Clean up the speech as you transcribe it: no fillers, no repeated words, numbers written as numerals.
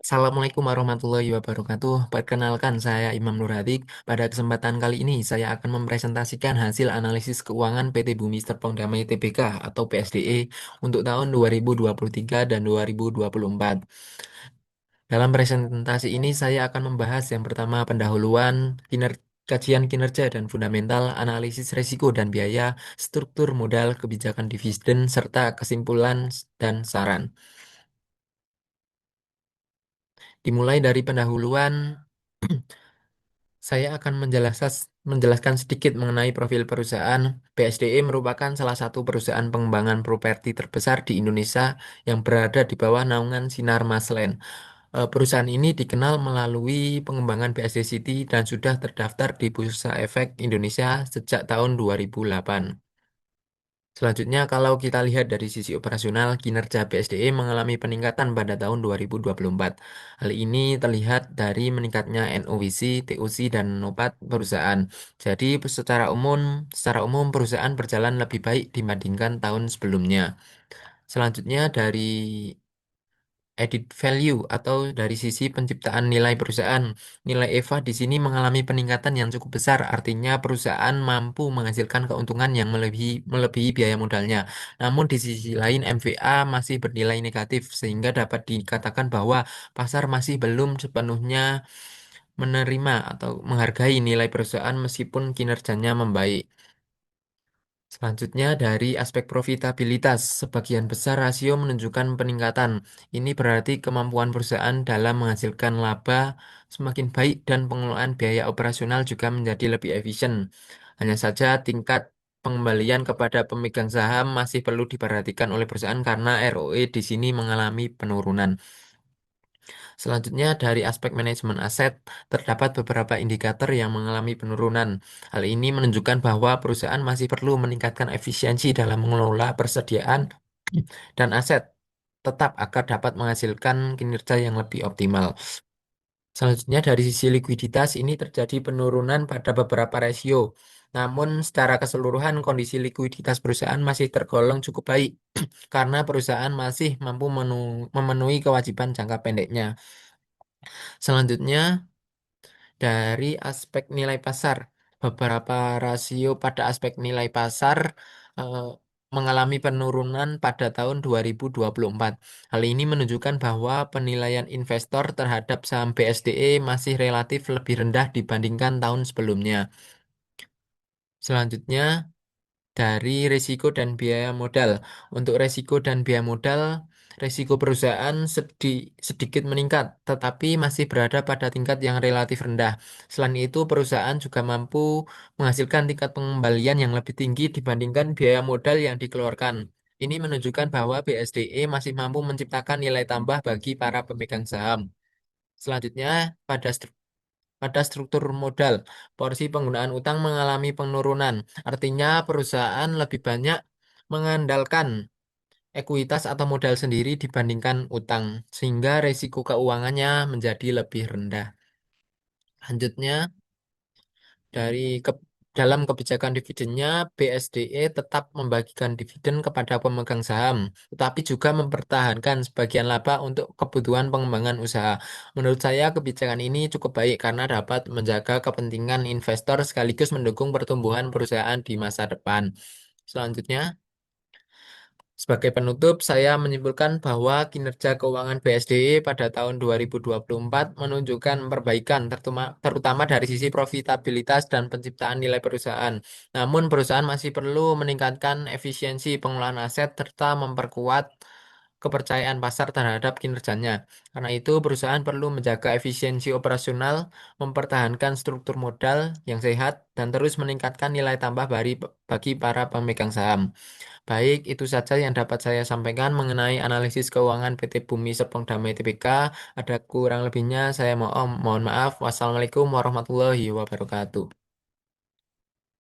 Assalamualaikum warahmatullahi wabarakatuh. Perkenalkan, saya Imam Nurhadik. Pada kesempatan kali ini, saya akan mempresentasikan hasil analisis keuangan PT Bumi Serpong Damai Tbk atau PSDE untuk tahun 2023 dan 2024. Dalam presentasi ini, saya akan membahas yang pertama pendahuluan, kajian kinerja dan fundamental, analisis risiko dan biaya, struktur modal, kebijakan dividen, serta kesimpulan dan saran. Dimulai dari pendahuluan, saya akan menjelaskan sedikit mengenai profil perusahaan. BSDE merupakan salah satu perusahaan pengembangan properti terbesar di Indonesia yang berada di bawah naungan Sinar Maslen. Perusahaan ini dikenal melalui pengembangan BSD City dan sudah terdaftar di Bursa Efek Indonesia sejak tahun 2008. Selanjutnya, kalau kita lihat dari sisi operasional, kinerja BSDE mengalami peningkatan pada tahun 2024. Hal ini terlihat dari meningkatnya NOWC, TOC, dan NOPAT perusahaan. Jadi, secara umum perusahaan berjalan lebih baik dibandingkan tahun sebelumnya. Selanjutnya, dari added value atau dari sisi penciptaan nilai perusahaan. Nilai EVA di sini mengalami peningkatan yang cukup besar, artinya perusahaan mampu menghasilkan keuntungan yang melebihi biaya modalnya. Namun di sisi lain MVA masih bernilai negatif sehingga dapat dikatakan bahwa pasar masih belum sepenuhnya menerima atau menghargai nilai perusahaan meskipun kinerjanya membaik. Selanjutnya dari aspek profitabilitas, sebagian besar rasio menunjukkan peningkatan. Ini berarti kemampuan perusahaan dalam menghasilkan laba semakin baik dan pengelolaan biaya operasional juga menjadi lebih efisien. Hanya saja tingkat pengembalian kepada pemegang saham masih perlu diperhatikan oleh perusahaan karena ROE di sini mengalami penurunan. Selanjutnya, dari aspek manajemen aset, terdapat beberapa indikator yang mengalami penurunan. Hal ini menunjukkan bahwa perusahaan masih perlu meningkatkan efisiensi dalam mengelola persediaan dan aset, tetap agar dapat menghasilkan kinerja yang lebih optimal. Selanjutnya, dari sisi likuiditas, ini terjadi penurunan pada beberapa rasio. Namun, secara keseluruhan, kondisi likuiditas perusahaan masih tergolong cukup baik karena perusahaan masih mampu memenuhi kewajiban jangka pendeknya. Selanjutnya, dari aspek nilai pasar, beberapa rasio pada aspek nilai pasar eh, mengalami penurunan pada tahun 2024. Hal ini menunjukkan bahwa penilaian investor terhadap saham BSDE masih relatif lebih rendah dibandingkan tahun sebelumnya. Selanjutnya, dari risiko dan biaya modal. Untuk risiko dan biaya modal, risiko perusahaan sedikit meningkat, tetapi masih berada pada tingkat yang relatif rendah. Selain itu, perusahaan juga mampu menghasilkan tingkat pengembalian yang lebih tinggi dibandingkan biaya modal yang dikeluarkan. Ini menunjukkan bahwa BSDE masih mampu menciptakan nilai tambah bagi para pemegang saham. Selanjutnya, pada struktur modal, porsi penggunaan utang mengalami penurunan. Artinya perusahaan lebih banyak mengandalkan ekuitas atau modal sendiri dibandingkan utang, sehingga risiko keuangannya menjadi lebih rendah. Lanjutnya, dari dalam kebijakan dividennya, BSDE tetap membagikan dividen kepada pemegang saham, tetapi juga mempertahankan sebagian laba untuk kebutuhan pengembangan usaha. Menurut saya, kebijakan ini cukup baik karena dapat menjaga kepentingan investor sekaligus mendukung pertumbuhan perusahaan di masa depan. Selanjutnya, sebagai penutup, saya menyimpulkan bahwa kinerja keuangan BSDE pada tahun 2024 menunjukkan perbaikan, terutama dari sisi profitabilitas dan penciptaan nilai perusahaan. Namun, perusahaan masih perlu meningkatkan efisiensi pengelolaan aset serta memperkuat kepercayaan pasar terhadap kinerjanya. Karena itu, perusahaan perlu menjaga efisiensi operasional, mempertahankan struktur modal yang sehat, dan terus meningkatkan nilai tambah bagi para pemegang saham. Baik, itu saja yang dapat saya sampaikan mengenai analisis keuangan PT Bumi Serpong Damai Tbk. Ada kurang lebihnya, saya mohon maaf. Wassalamualaikum warahmatullahi wabarakatuh.